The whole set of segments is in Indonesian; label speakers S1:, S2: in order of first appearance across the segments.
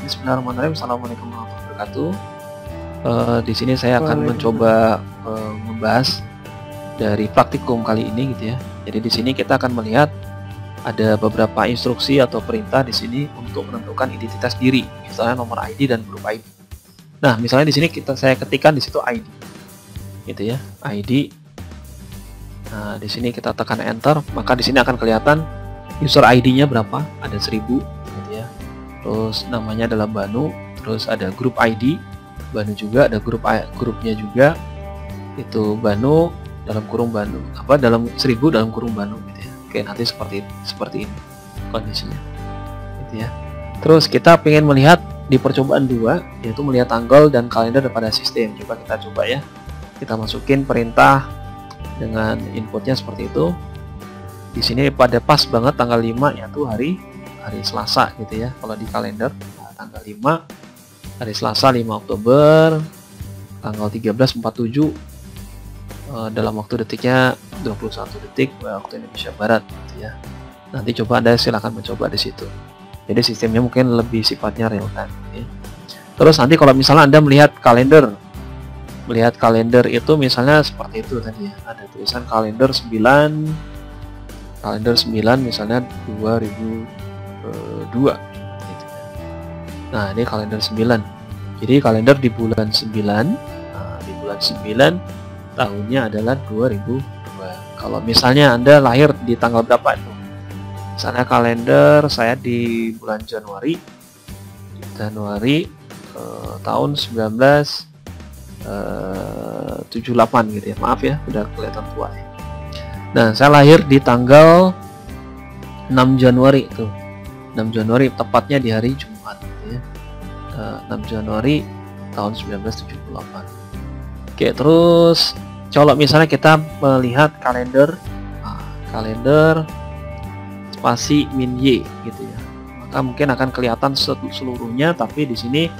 S1: Bismillahirrahmanirrahim. Assalamualaikum warahmatullahi wabarakatuh. Di sini saya akan mencoba membahas dari praktikum kali ini gitu ya. Jadi di sini kita akan melihat ada beberapa instruksi atau perintah di sini untuk menentukan identitas diri, misalnya nomor ID dan grup ID. Nah, misalnya di sini saya ketikkan di situ ID, gitu ya, ID. Nah, di sini kita tekan enter, maka di sini akan kelihatan user ID-nya berapa, ada 1000, gitu ya. Terus namanya adalah Banu, terus ada grup ID Banu juga, ada grupnya juga, itu Banu dalam kurung Banu, dalam 1000 dalam kurung Banu gitu ya. Oke, nanti seperti ini kondisinya gitu ya. Terus kita ingin melihat di percobaan 2, yaitu melihat tanggal dan kalender pada sistem. Coba kita coba ya, kita masukin perintah dengan inputnya seperti itu. Di sini pada pas banget tanggal 5, yaitu hari Selasa gitu ya. Kalau di kalender tanggal 5 hari Selasa 5 Oktober tanggal 13.47 dalam waktu detiknya 21 detik waktu Indonesia Barat gitu ya. Nanti coba Anda silahkan mencoba di situ. Jadi sistemnya mungkin lebih sifatnya real time ya. Terus nanti kalau misalnya Anda melihat kalender itu misalnya seperti itu tadi ya. Ada tulisan kalender 9 misalnya 2002 gitu. Nah, ini kalender 9. Jadi kalender di bulan 9, di bulan 9 tahunnya adalah 2002. Kalau misalnya Anda lahir di tanggal berapa itu? Misalnya kalender saya di bulan Januari tahun 1978 gitu ya. Maaf ya, udah kelihatan tua ya. Nah, saya lahir di tanggal 6 Januari itu. 6 Januari tepatnya di hari Jumat gitu ya. 6 Januari tahun 1978. Oke, terus kalau misalnya kita melihat kalender spasi min Y gitu ya, maka mungkin akan kelihatan seluruhnya, tapi di sini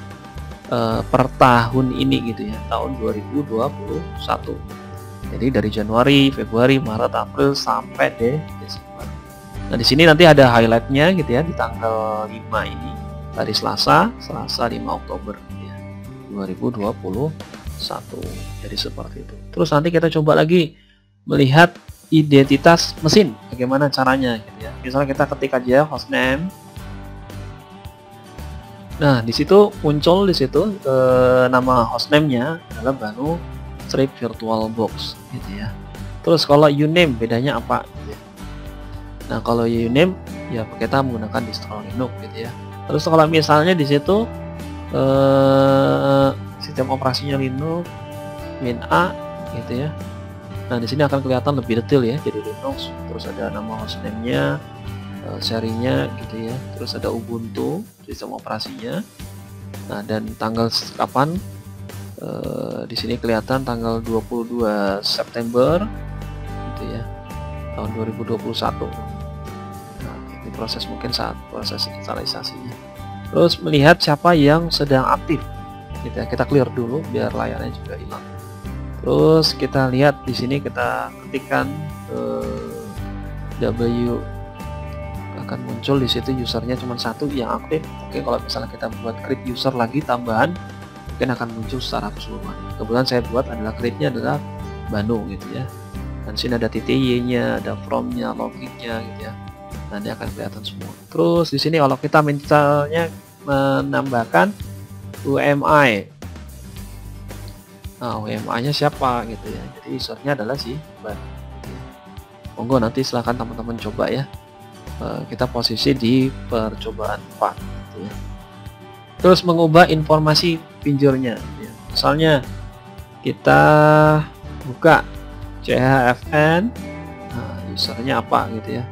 S1: per tahun ini gitu ya, tahun 2021. Jadi dari Januari, Februari, Maret, April sampai Desember. Nah, di sini nanti ada highlightnya gitu ya, di tanggal 5 ini hari Selasa 5 Oktober ya, 2021. Jadi seperti itu. Terus nanti kita coba lagi melihat identitas mesin, bagaimana caranya gitu ya. Misalnya kita ketik aja hostname. Nah, di situ muncul nama hostname-nya adalah Banu Strip Virtual Box gitu ya. Terus kalau uname bedanya apa gitu ya. Nah, kalau uname ya kita menggunakan distro Linux gitu ya. Terus kalau misalnya di situ sistem operasinya Linux Win-A gitu ya. Nah, di sini akan kelihatan lebih detail ya, jadi Linux, terus ada nama hostname-nya, serinya gitu ya. Terus ada Ubuntu sistem operasinya. Nah, dan tanggal kapan di sini kelihatan tanggal 22 September gitu ya, tahun 2021. Nah, ini proses mungkin saat proses instalisasinya. Terus melihat siapa yang sedang aktif gitu ya. Kita clear dulu biar layarnya juga hilang. Terus kita lihat di sini, kita ketikkan W, akan muncul di situ usernya cuma satu yang aktif. Oke, kalau misalnya kita buat create user lagi tambahan, mungkin akan muncul secara keseluruhan. Kebetulan saya buat adalah create-nya adalah Banu gitu ya. Dan sini ada titik Y-nya, ada from-nya, logiknya gitu ya. Nanti akan kelihatan semua. Terus di sini kalau kita misalnya menambahkan UMI. Nah, UMI-nya siapa gitu ya. Jadi usernya adalah si Banu. Gitu ya. Monggo nanti silahkan teman-teman coba ya. Kita posisi di percobaan 4 gitu ya. Terus mengubah informasi pinjurnya gitu ya. Misalnya kita buka CHFN, nah, usernya apa gitu ya.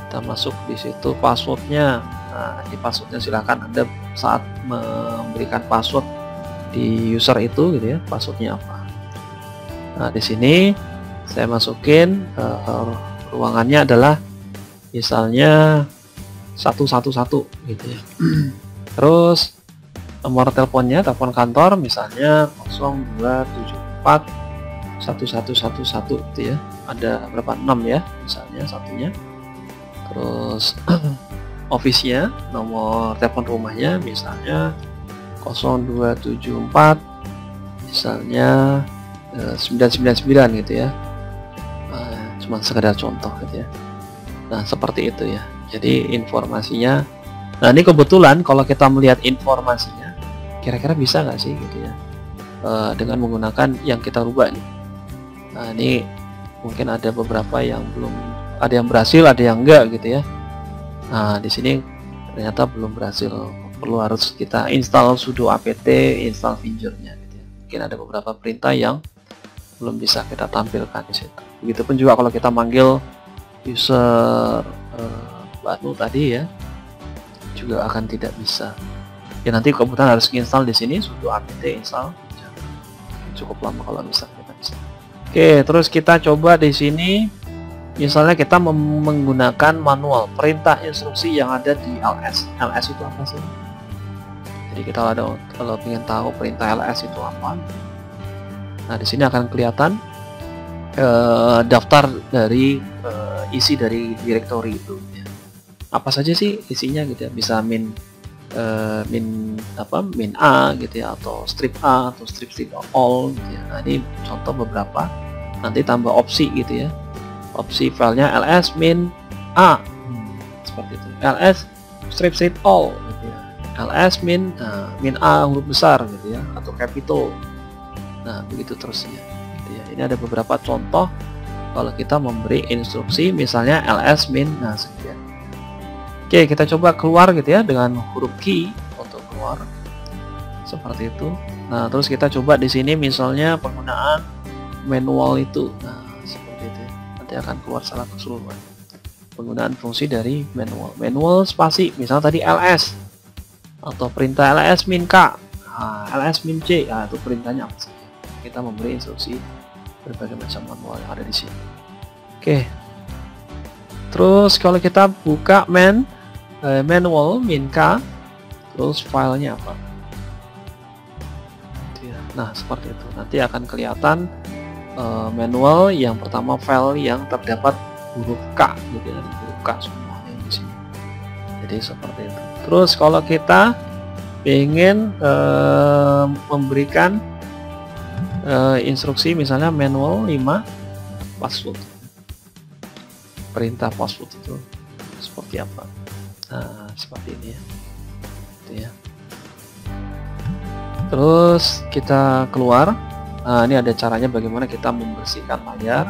S1: Kita masuk di situ passwordnya. Nah, di passwordnya silahkan Anda saat memberikan password di user itu gitu ya, passwordnya apa. Nah, di sini saya masukin ruangannya adalah misalnya 111 gitu ya. Terus nomor teleponnya, telepon kantor misalnya 0274 1111 gitu ya. Ada berapa? 6 ya misalnya satunya. Terus office-nya, nomor telepon rumahnya misalnya 0274 misalnya 999 gitu ya. Cuma sekedar contoh gitu ya. Nah seperti itu ya. Jadi informasinya, nah ini kebetulan kalau kita melihat informasinya kira-kira bisa nggak sih gitu ya, dengan menggunakan yang kita rubah nih. Nah ini mungkin ada beberapa yang belum, ada yang berhasil, ada yang enggak gitu ya. Nah di sini ternyata belum berhasil, perlu harus kita install sudo apt install finger-nya gitu ya. Mungkin ada beberapa perintah yang belum bisa kita tampilkan di situ. Begitupun juga kalau kita manggil user baru tadi ya, juga akan tidak bisa. Ya nanti kebetulan harus install di sini sudo apt install. Cukup lama kalau bisa kita bisa. Oke, terus kita coba di sini. Misalnya kita menggunakan manual perintah instruksi yang ada di ls. Ls itu apa sih? Jadi kita kalau ingin tahu perintah ls itu apa, nah di sini akan kelihatan daftar dari isi dari directory itu. Ya. Apa saja sih isinya gitu ya? Bisa min a gitu ya, atau strip a atau strip all gitu ya. Nah ini contoh beberapa. Nanti tambah opsi gitu ya. Opsi filenya ls min a seperti itu, ls strip all gitu ya, ls min a huruf besar gitu ya, atau capital. Nah begitu terusnya gitu ya. Ini ada beberapa contoh kalau kita memberi instruksi misalnya ls min sekian. Oke, kita coba keluar gitu ya dengan huruf key untuk keluar seperti itu. Nah terus kita coba di sini misalnya penggunaan manual itu. Nah akan keluar secara keseluruhan penggunaan fungsi dari manual spasi, misalnya tadi ls atau perintah ls min k, ls min c, itu perintahnya apa saja. Kita memberi instruksi berbagai macam manual yang ada di sini. Oke, terus kalau kita buka manual min k, terus filenya apa. Nah seperti itu, nanti akan kelihatan manual yang pertama file yang terdapat huruf K gitu ya, huruf K semuanya di sini. Jadi seperti itu. Terus kalau kita ingin memberikan instruksi misalnya manual 5 password, perintah password itu seperti apa? Nah seperti ini ya, gitu ya. Terus kita keluar. Nah, ini ada caranya bagaimana kita membersihkan layar.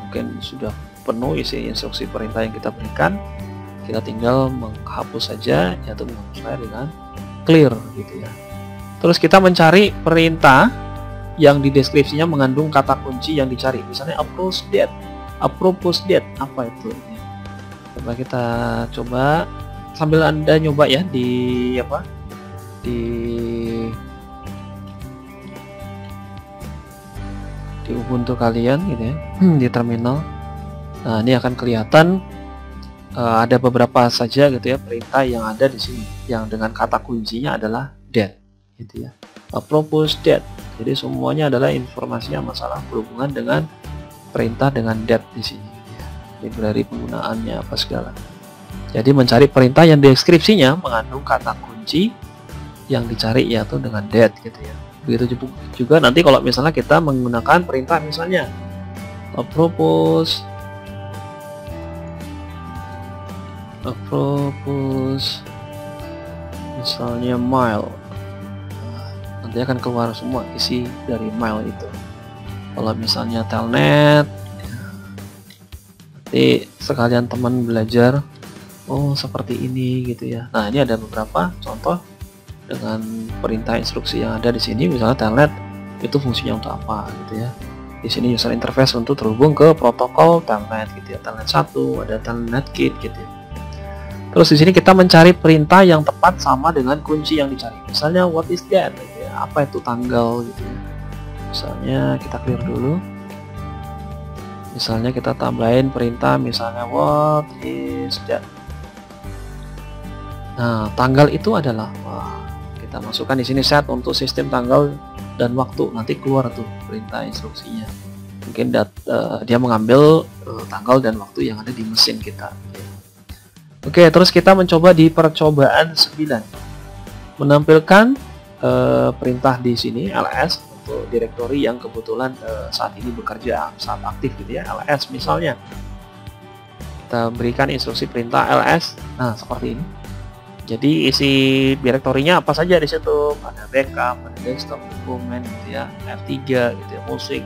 S1: Mungkin sudah penuh isi instruksi perintah yang kita berikan. Kita tinggal menghapus saja, yaitu menghapusnya dengan clear gitu ya. Terus kita mencari perintah yang di deskripsinya mengandung kata kunci yang dicari. Misalnya approach date, apa itu? Coba kita coba sambil Anda nyoba ya di Ubuntu kalian gitu ya, di terminal. Nah ini akan kelihatan ada beberapa saja gitu ya perintah yang ada di sini yang dengan kata kuncinya adalah date gitu ya, approach date. Jadi semuanya adalah informasinya masalah berhubungan dengan perintah dengan date di sini ya. Library penggunaannya apa segala. Jadi mencari perintah yang deskripsinya mengandung kata kunci yang dicari yaitu dengan date gitu ya. Begitu juga nanti kalau misalnya kita menggunakan perintah misalnya approach misalnya mile, nanti akan keluar semua isi dari mile itu. Kalau misalnya telnet, nanti sekalian teman belajar, oh seperti ini gitu ya. Nah ini ada beberapa contoh dengan perintah instruksi yang ada di sini. Misalnya telnet itu fungsinya untuk apa gitu ya. Di sini user interface untuk terhubung ke protokol telnet gitu ya. Telnet 1, ada telnet kit gitu ya. Terus di sini kita mencari perintah yang tepat sama dengan kunci yang dicari. Misalnya what is that gitu ya. Apa itu tanggal gitu ya. Misalnya kita clear dulu. Misalnya kita tambahin perintah misalnya what is that. Nah, tanggal itu adalah kita masukkan di sini set untuk sistem tanggal dan waktu. Nanti keluar tuh perintah instruksinya. Mungkin dia mengambil tanggal dan waktu yang ada di mesin kita. Oke, terus kita mencoba di percobaan 9 menampilkan perintah di sini ls untuk direktori yang kebetulan saat ini bekerja, saat aktif gitu ya. Ls misalnya kita berikan instruksi perintah ls, nah seperti ini. Jadi isi direktorinya apa saja di situ, ada backup, ada desktop, dokumen gitu ya, F3 gitu ya, musik.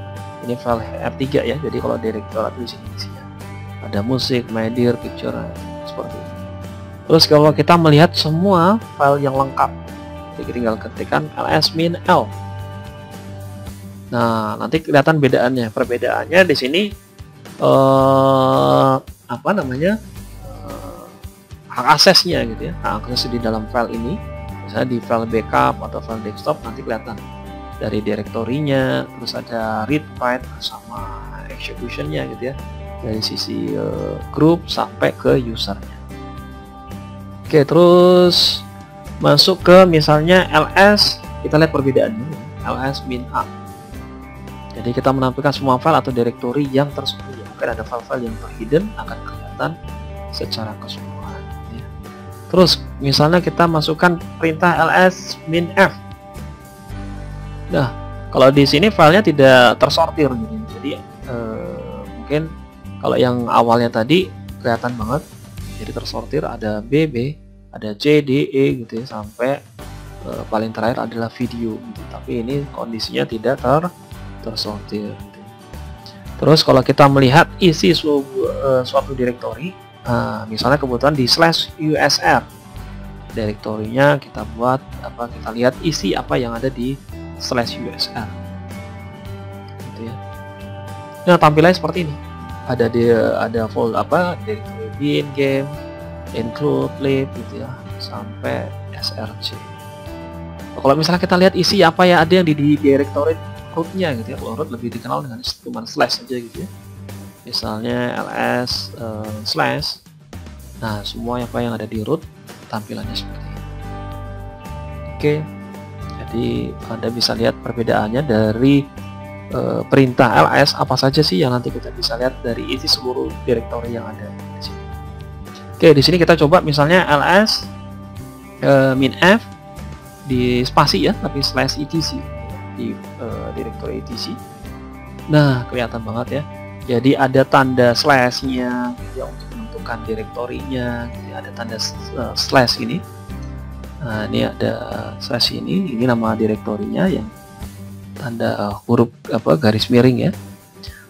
S1: Ini file F3 ya. Jadi kalau direktorat di sini isinya ada musik, media, picture, seperti ini. Terus kalau kita melihat semua file yang lengkap, jadi tinggal ketikkan ls-l. Nah, nanti kelihatan bedaannya. Perbedaannya di sini apa namanya? Hak aksesnya gitu ya. Hak akses di dalam file ini, misalnya di file backup atau file desktop, nanti kelihatan dari direktorinya, terus ada read, write sama executionnya gitu ya, dari sisi group sampai ke usernya. Oke, terus masuk ke misalnya ls, kita lihat perbedaannya, ls-a. Jadi kita menampilkan semua file atau direktori yang tersembunyi. Mungkin ada file-file yang terhidden akan kelihatan secara keseluruhan ya. Terus misalnya kita masukkan perintah ls-f. Nah, kalau di sini filenya tidak tersortir gitu. Jadi mungkin kalau yang awalnya tadi kelihatan banget, jadi tersortir, ada BB, ada C, D, E gitu ya, sampai paling terakhir adalah video gitu. Tapi ini kondisinya tidak tersortir gitu. Terus kalau kita melihat isi suatu direktori, misalnya kebetulan di /usr, direktorinya kita buat apa, kita lihat isi apa yang ada di /usr gitu ya. Nah, tampilannya seperti ini. Ada folder apa, direktori bin, game, include, lib gitu ya, sampai src. Kalau misalnya kita lihat isi apa ya, ada yang di direktori rootnya gitu ya. Kalau root lebih dikenal dengan cuma slash aja gitu ya, misalnya ls slash. Nah, semua apa yang ada di root tampilannya seperti ini. Oke, jadi Anda bisa lihat perbedaannya dari perintah ls apa saja sih yang nanti kita bisa lihat dari isi seluruh direktori yang ada di sini. Oke, di sini kita coba misalnya ls -f di spasi ya, tapi /etc di direktori etc. Nah, kelihatan banget ya. Jadi ada tanda slashnya ya untuk menentukan direktorinya. Jadi ada tanda slash ini. Nah, ini ada slash ini nama direktorinya yang tanda huruf apa, garis miring ya.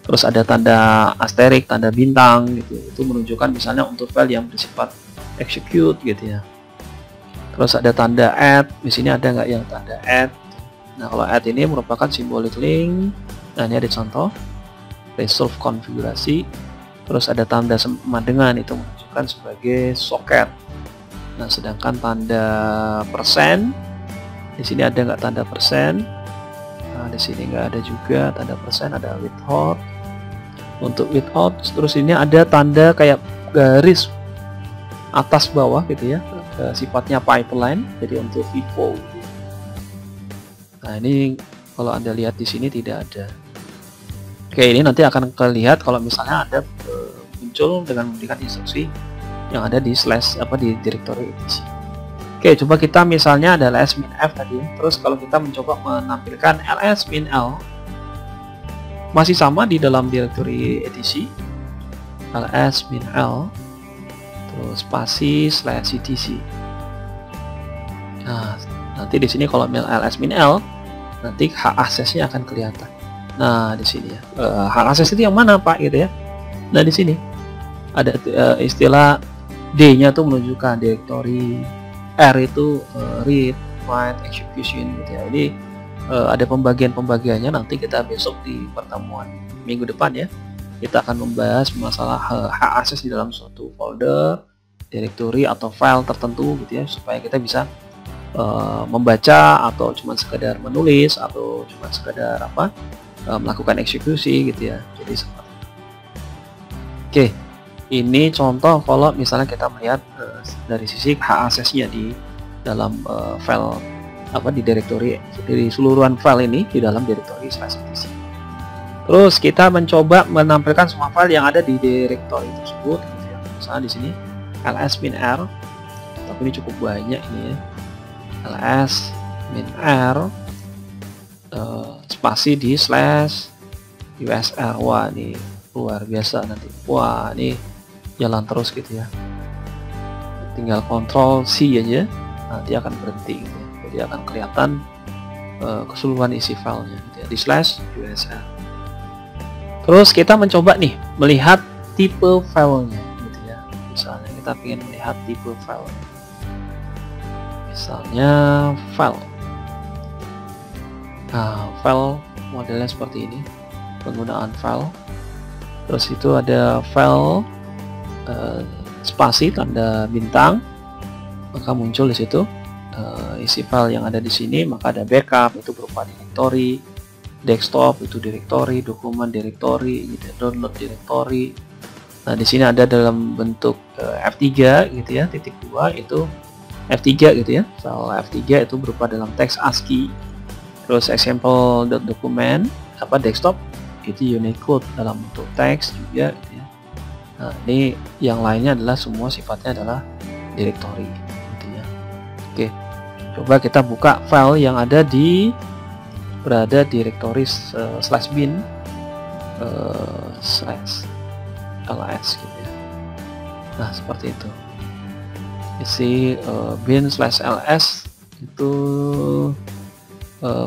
S1: Terus ada tanda asterik, tanda bintang gitu. Itu menunjukkan misalnya untuk file yang bersifat execute gitu ya. Terus ada tanda add, di sini ada nggak yang tanda add. Nah, kalau add ini merupakan symbolic link. Nah, ini ada contoh resolve konfigurasi. Terus ada tanda sama dengan, itu menunjukkan sebagai socket. Nah, sedangkan tanda persen, di sini ada nggak tanda persen? Nah, di sini nggak ada juga tanda persen, ada without. Untuk without, terus ini ada tanda kayak garis atas bawah gitu ya, sifatnya pipeline, jadi untuk Vivo. Nah, ini kalau Anda lihat di sini tidak ada. Oke, ini nanti akan terlihat kalau misalnya Anda muncul dengan memberikan instruksi yang ada di slash apa, di direktori etc. Oke, coba kita misalnya ada ls-f tadi. Terus kalau kita mencoba menampilkan ls-l, masih sama di dalam direktori etc, ls-l, terus spasi /etc. Nah, nanti di sini kalau ls-l, nanti hak aksesnya akan kelihatan. Nah, di sini ya, hak akses itu yang mana Pak gitu ya. Nah, di sini ada istilah D-nya tuh menunjukkan direktori, R itu read, write, execution gitu ya. Ini ada pembagiannya, nanti kita besok di pertemuan minggu depan ya. Kita akan membahas masalah hak akses di dalam suatu folder, direktori atau file tertentu gitu ya, supaya kita bisa membaca atau cuma sekedar menulis atau cuma sekedar apa, melakukan eksekusi gitu ya. Jadi seperti itu. Oke, ini contoh kalau misalnya kita melihat dari sisi hak aksesnya di dalam file apa, di direktori, dari seluruhan file ini di dalam direktori /etc. Terus kita mencoba menampilkan semua file yang ada di direktori tersebut gitu ya. Misalnya di sini ls-r, tapi ini cukup banyak ini ya, ls-r spasi di slash usr. Wah, ini luar biasa nanti. Wah, ini jalan terus gitu ya, tinggal Ctrl C aja nanti akan berhenti gitu ya. Jadi akan kelihatan keseluruhan isi filenya gitu ya, di slash usr. Terus kita mencoba nih melihat tipe filenya gitu ya. Misalnya kita ingin melihat tipe file, misalnya file. Nah, file modelnya seperti ini, penggunaan file. Terus itu ada file spasi tanda bintang, maka muncul di situ isi file yang ada di sini. Maka ada backup, itu berupa directory, desktop itu directory, dokumen directory, gitu, download directory. Nah, di sini ada dalam bentuk F3 gitu ya, titik 2 itu F3 gitu ya. File F3 itu berupa dalam teks ASCII. Terus example.document desktop itu Unicode dalam bentuk teks juga gitu ya. Nah, ini yang lainnya adalah semua sifatnya adalah directory gitu ya. Oke, coba kita buka file yang ada di berada directory /bin /ls gitu ya. Nah, seperti itu. Isi bin /ls itu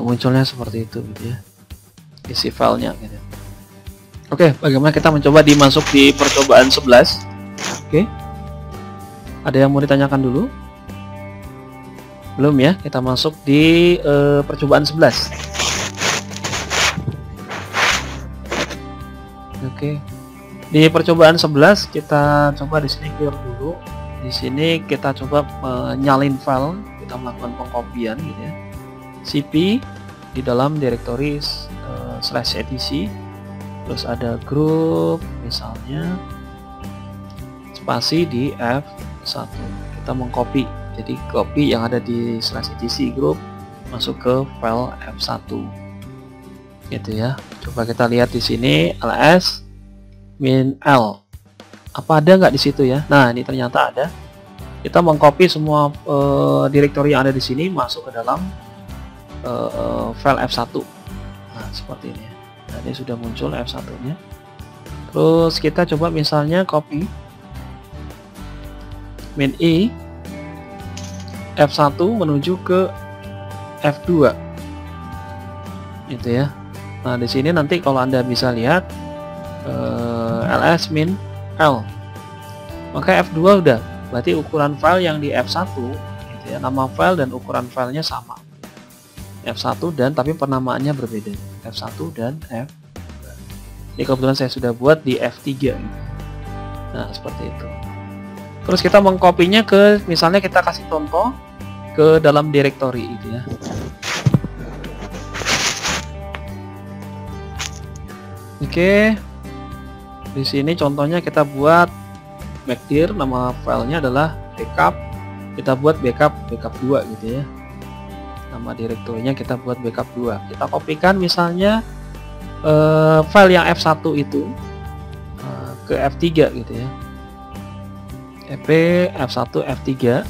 S1: munculnya seperti itu gitu ya, isi filenya gitu. Oke, bagaimana kita mencoba dimasuk di percobaan 11? Oke, ada yang mau ditanyakan dulu? Belum ya? Kita masuk di percobaan 11. Oke, di percobaan 11 kita coba di sini clear dulu. Di sini kita coba menyalin file, kita melakukan pengkopian gitu ya. cp di dalam directory /etc, terus ada grup misalnya spasi di F1, kita mengcopy, jadi copy yang ada di /etc grup masuk ke file F1 gitu ya. Coba kita lihat di sini ls-l, apa ada nggak di situ ya? Nah, ini ternyata ada. Kita mengcopy semua directory yang ada di sini masuk ke dalam file F1. Nah, seperti ini. Nah, ini sudah muncul F1 nya. Terus kita coba misalnya copy min i F1 menuju ke F2 gitu ya. Nah, di sini nanti kalau Anda bisa lihat ls-l, maka F2 udah, berarti ukuran file yang di F1 gitu ya, nama file dan ukuran filenya sama, F1 dan tapi penamaannya berbeda, F1 dan F2. Ini kebetulan saya sudah buat di F3 gitu. Nah, seperti itu. Terus kita mengkopinya ke, misalnya kita kasih contoh ke dalam directory gitu ya. Oke, di sini contohnya kita buat backdir, nama filenya adalah backup, kita buat backup 2 gitu ya. Nama direktorinya kita buat backup 2. Kita kopikan misalnya file yang F1 itu ke F3 gitu ya. EP F1 F3.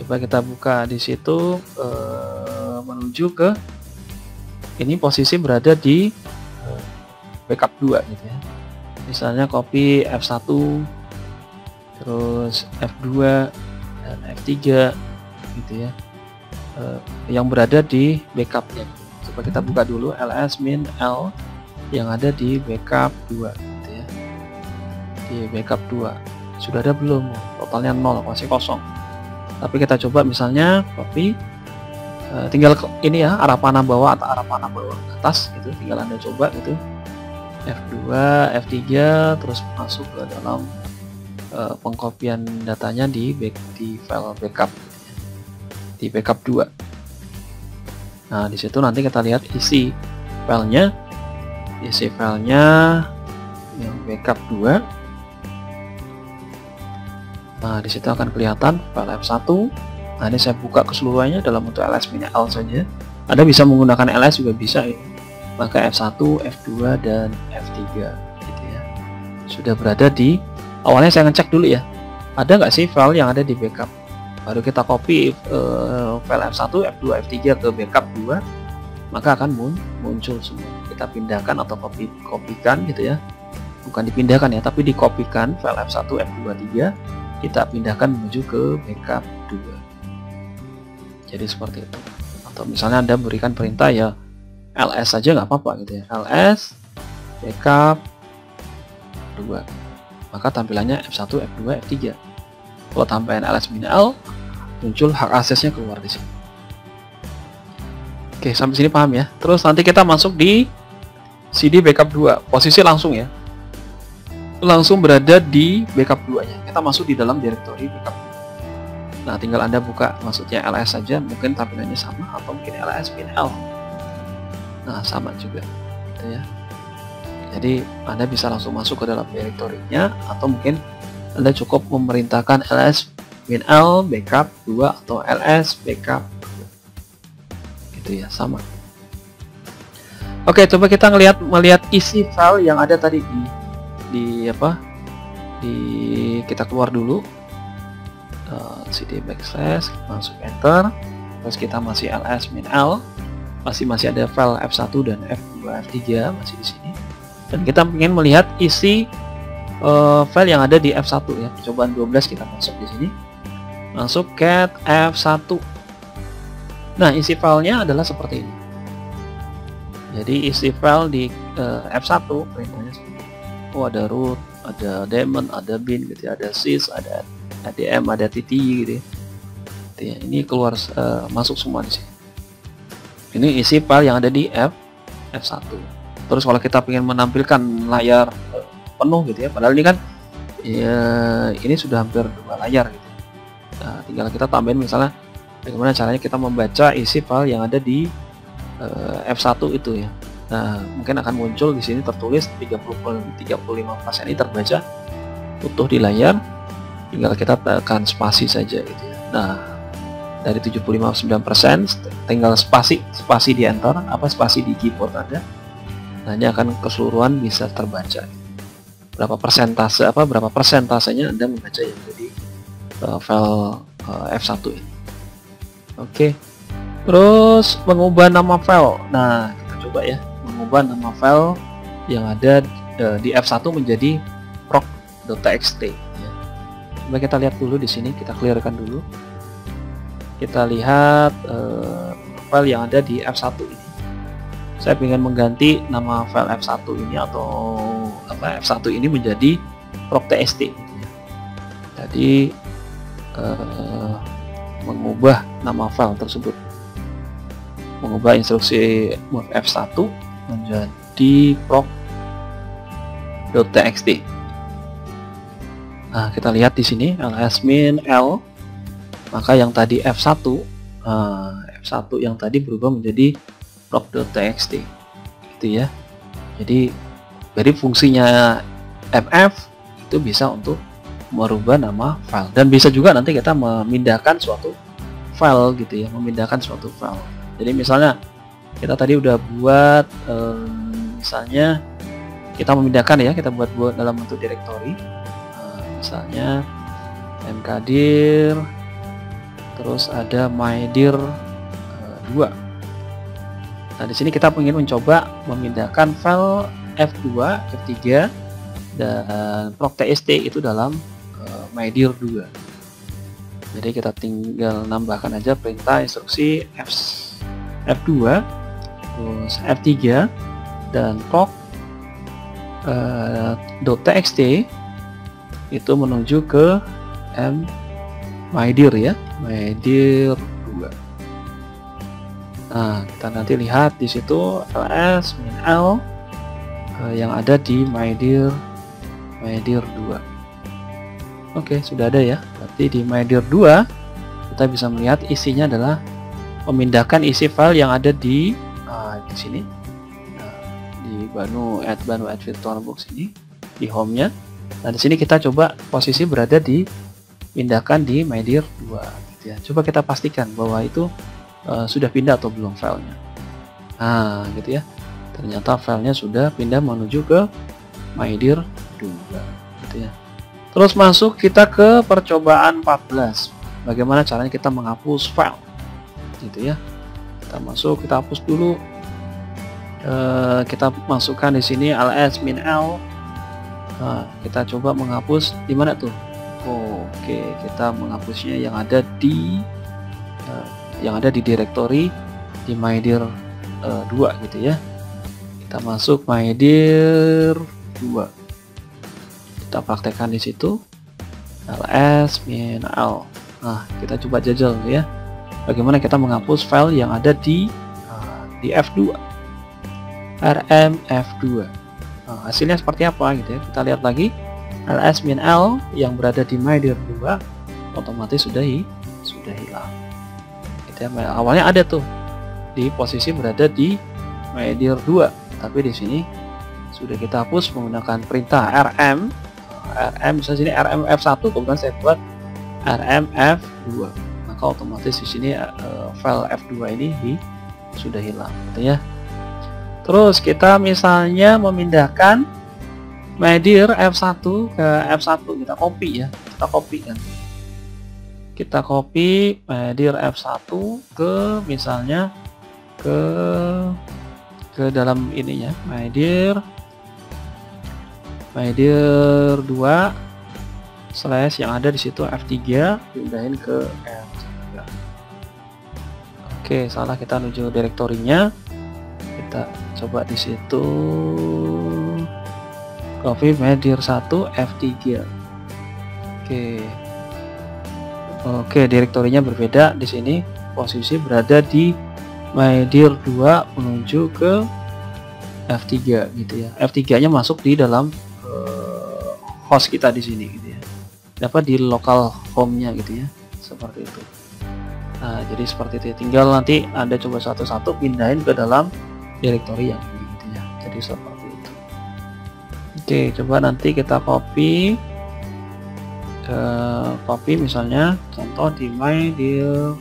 S1: Coba kita buka di situ, menuju ke ini, posisi berada di backup 2 gitu ya. Misalnya copy F1 terus F2 dan F3 gitu ya, yang berada di backupnya. Coba kita buka dulu ls-l yang ada di backup 2 gitu ya. Di backup 2 sudah ada belum? Totalnya 0, masih kosong. Tapi kita coba misalnya copy, tinggal ini ya, arah panah bawah atau arah panah bawah ke atas gitu, tinggal Anda coba gitu, F2 F3 terus masuk ke dalam pengkopian datanya di file backup gitu ya, di backup 2. Nah, di situ nanti kita lihat isi filenya yang backup 2. Nah, di situ akan kelihatan file F1. Nah, ini saya buka keseluruhannya dalam bentuk ls-l saja. Anda bisa menggunakan ls juga bisa ya. Maka F1, F2 dan F3 gitu ya. Sudah berada di awalnya saya ngecek dulu ya, ada nggak sih file yang ada di backup. Baru kita copy file F1, F2, F3 ke backup 2, maka akan muncul semua. Kita pindahkan atau kopikan gitu ya, bukan dipindahkan ya, tapi dikopikan file F1, F2, 3, kita pindahkan menuju ke backup 2. Jadi seperti itu. Atau misalnya Anda berikan perintah ya ls saja nggak apa-apa gitu ya, ls backup 2, maka tampilannya F1, F2, F3. Kalau tambahin ls-l, muncul hak aksesnya keluar di sini. Oke, sampai sini paham ya. Terus nanti kita masuk di CD backup 2, posisi langsung ya, langsung berada di backup 2 nya. Kita masuk di dalam directory backup 2. Nah, tinggal Anda buka, maksudnya ls saja, mungkin tampilannya sama, atau mungkin ls-l. Nah, sama juga gitu ya. Jadi Anda bisa langsung masuk ke dalam directory-nya, atau mungkin Anda cukup memerintahkan ls-l backup 2 atau ls backup 2. Gitu ya, sama. Oke, coba kita melihat isi file yang ada tadi kita keluar dulu, cd backslash, masuk enter, terus kita masih ls-l, masih ada file F1 dan F2, F3 masih di sini, dan kita ingin melihat isi file yang ada di F1 ya. Percobaan 12 kita masuk di sini, masuk cat F1. Nah, isi filenya adalah seperti ini. Jadi isi file di F1 perintahnya seperti ini. Oh, ada root, ada daemon, ada bin gitu ya, ada sys, ada adm, ada tt gitu ya. Ini keluar masuk semua di sini. Ini isi file yang ada di F1. Terus kalau kita ingin menampilkan layar penuh gitu ya, padahal ini kan ya, ini sudah hampir 2 layar gitu. Nah, tinggal kita tambahin misalnya bagaimana caranya kita membaca isi file yang ada di F1 itu ya. Nah, mungkin akan muncul di sini tertulis 35% ini terbaca utuh di layar, tinggal kita tekan spasi saja gitu ya. Nah, dari 75-9% tinggal spasi di enter, spasi di keyboard Anda. Nah, ini akan keseluruhan bisa terbaca. Berapa persentasenya Anda membaca yang jadi file F1 ini. Oke. Terus mengubah nama file. Nah, kita coba ya, mengubah nama file yang ada di F1 menjadi proc.txt ya. Coba kita lihat dulu di sini, kita clearkan dulu. Kita lihat file yang ada di F1 ini. Saya ingin mengganti nama file F1 ini atau F1 ini menjadi proc.txt gitu ya. Jadi mengubah nama file tersebut, mengubah instruksi move F1 menjadi proc.txt. Nah, kita lihat di sini ls-l, maka yang tadi F1 yang tadi berubah menjadi proc.txt gitu ya. Jadi dari fungsinya mf itu bisa untuk merubah nama file, dan bisa juga nanti kita memindahkan suatu file gitu ya, memindahkan suatu file. Jadi misalnya kita tadi udah buat misalnya kita memindahkan ya, kita buat dalam bentuk directory, misalnya mkdir, terus ada mydir 2. Nah, di sini kita ingin mencoba memindahkan file F2, F3 dan proc.txt itu dalam mydir 2. Jadi kita tinggal nambahkan aja perintah instruksi F2 terus F3 dan proc.txt itu menuju ke mydir ya, mydir 2. Nah, kita nanti lihat di situ ls-l yang ada di mydir 2. Oke, sudah ada ya. Berarti di mydir 2 kita bisa melihat isinya adalah memindahkan isi file yang ada di sini, di Banu VirtualBox ini, di home-nya. Nah, di sini kita coba posisi berada di pindahkan di mydir 2 gitu ya. Coba kita pastikan bahwa itu sudah pindah atau belum filenya. Nah, gitu ya. Ternyata filenya sudah pindah menuju ke mydir 2 gitu ya. Terus masuk kita ke percobaan 14. Bagaimana caranya kita menghapus file, gitu ya. Kita masuk, kita hapus dulu. Kita masukkan di sini ls-l. Kita coba menghapus di mana tuh? Oke, kita menghapusnya yang ada di direktori di mydir 2 gitu ya. Kita masuk mydir 2. Kita praktekkan di situ ls-l. Nah, kita coba jajal ya. Bagaimana kita menghapus file yang ada di F2, rm F2. Nah, hasilnya seperti apa gitu ya. Kita lihat lagi ls-l yang berada di mydir 2 otomatis sudah hilang. Gitu ya. Awalnya ada tuh di posisi berada di mydir 2, tapi di sini sudah kita hapus menggunakan perintah rm misalnya sini rm F1, kemudian saya buat rm F2, maka otomatis di sini file F2 ini sudah hilang gitu ya. Terus kita misalnya memindahkan mydir F1 ke F1, kita copy ya, kita copy mydir F1 ke misalnya ke dalam ininya mydir 2 slash yang ada di situ F3, pindahin ke F3. Oke, salah, kita menuju direktorinya. Kita coba di situ copy mydir 1 F3. Oke, direktorinya berbeda di sini. Posisi berada di mydir 2 menuju ke F3 gitu ya. F3-nya masuk di dalam host kita di sini gitu ya. Dapat di local home-nya gitu ya. Seperti itu. Nah, jadi seperti itu. Tinggal nanti Anda coba satu-satu pindahin ke dalam direktori yang ini gitu ya. Jadi seperti itu. Oke, coba nanti kita copy misalnya contoh di mydir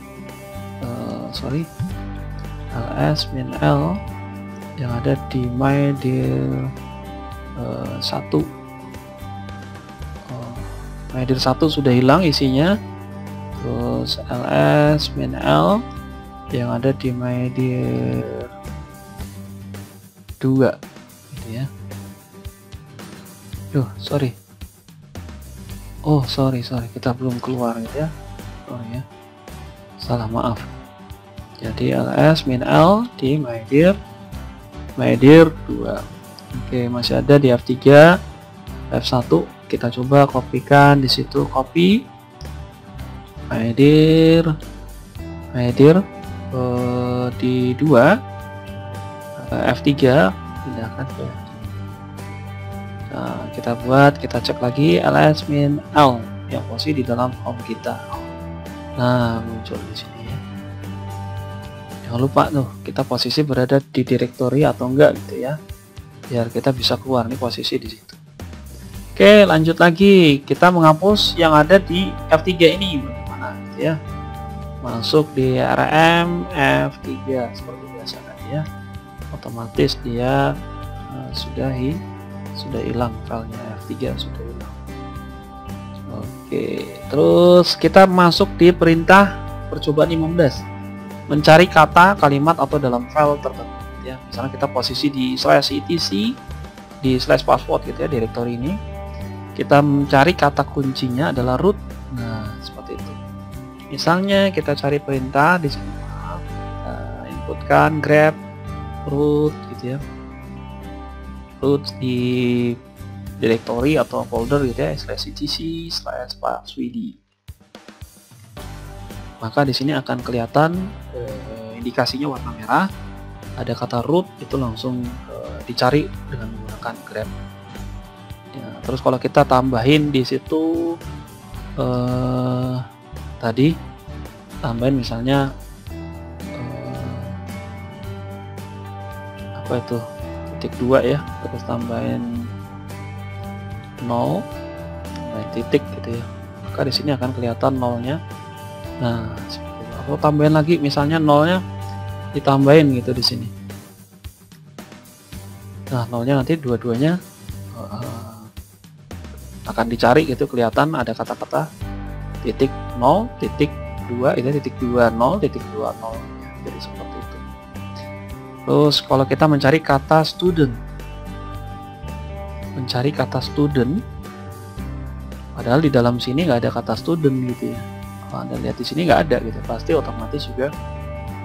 S1: ls-l yang ada di mydir 1. mydir 1 sudah hilang isinya. Terus ls-l yang ada di mydir 2 gitu ya. Sorry, kita belum keluar gitu ya. Sorry ya, salah, maaf. Jadi ls-l di mydir 2. Oke, masih ada di F3, F1. Kita coba kopikan di situ, copy mydir di 2 F3, pindahkan ke. Nah, kita cek lagi ls-l yang posisi di dalam home kita. Nah, muncul di sini ya. Jangan lupa tuh, kita posisi berada di direktori atau enggak gitu ya, biar kita bisa keluar nih posisi di situ. Oke, lanjut lagi, kita menghapus yang ada di F3 ini bagaimana gitu ya. Masuk di rm F3 seperti biasa tadi ya. Otomatis dia sudah hilang, filenya F3 sudah hilang. Oke, terus kita masuk di perintah percobaan 15, mencari kata, kalimat atau dalam file tertentu ya. Misalnya kita posisi di /etc di /password gitu ya, direktori ini. Kita mencari kata kuncinya adalah root. Nah, seperti itu. Misalnya kita cari perintah di sini, inputkan grep root gitu ya, root di direktori atau folder gitu ya, /etc/passwd. Maka di sini akan kelihatan indikasinya warna merah, ada kata root, itu langsung dicari dengan menggunakan grep. Ya, terus kalau kita tambahin di situ tadi tambahin misalnya apa itu titik 2 ya, terus tambahin 0, tambahin titik gitu ya, maka di sini akan kelihatan nolnya. Nah, seperti itu. Atau tambahin lagi misalnya nolnya ditambahin gitu di sini. Nah, nolnya nanti dua-duanya akan dicari gitu, kelihatan ada kata-kata titik 0, titik 2, itu titik 20, titik 20, jadi seperti itu. Terus kalau kita mencari kata student, padahal di dalam sini nggak ada kata student gitu ya. Kalau Anda lihat di sini nggak ada gitu, pasti otomatis juga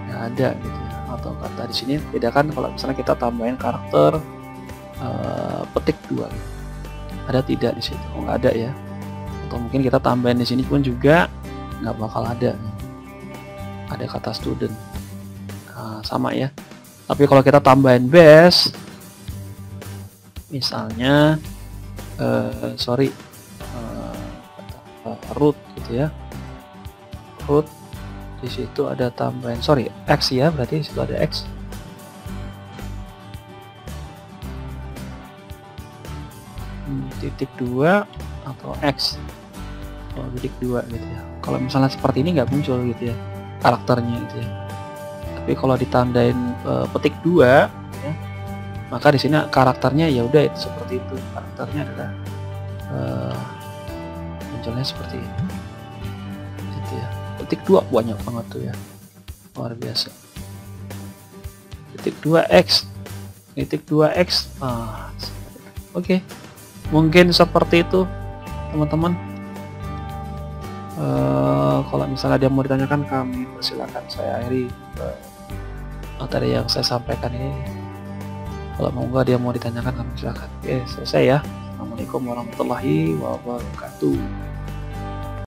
S1: nggak ada gitu ya. Atau kata di sini bedakan kalau misalnya kita tambahin karakter petik 2 gitu. Ada tidak di situ? Oh, nggak ada ya. Atau mungkin kita tambahin di sini pun juga nggak bakal ada. Ada kata student. Nah, sama ya. Tapi kalau kita tambahin base, misalnya root gitu ya, root di situ ada tambahan x ya, berarti di situ ada x. Titik 2 atau x, titik 2 gitu ya. Kalau misalnya seperti ini nggak muncul gitu ya karakternya gitu ya. Tapi kalau ditandain petik 2 ya, maka di sini karakternya ya udah itu seperti itu, karakternya adalah munculnya seperti ini gitu ya. Titik 2 banyak banget tuh ya, luar biasa. Titik 2x, titik 2x. Oke. Mungkin seperti itu teman-teman. Kalau misalnya dia mau ditanyakan, kami persilakan. Saya akhiri materi yang saya sampaikan ini. Kalau mau dia mau ditanyakan, kami silakan. Oke, selesai ya. Assalamualaikum warahmatullahi wabarakatuh.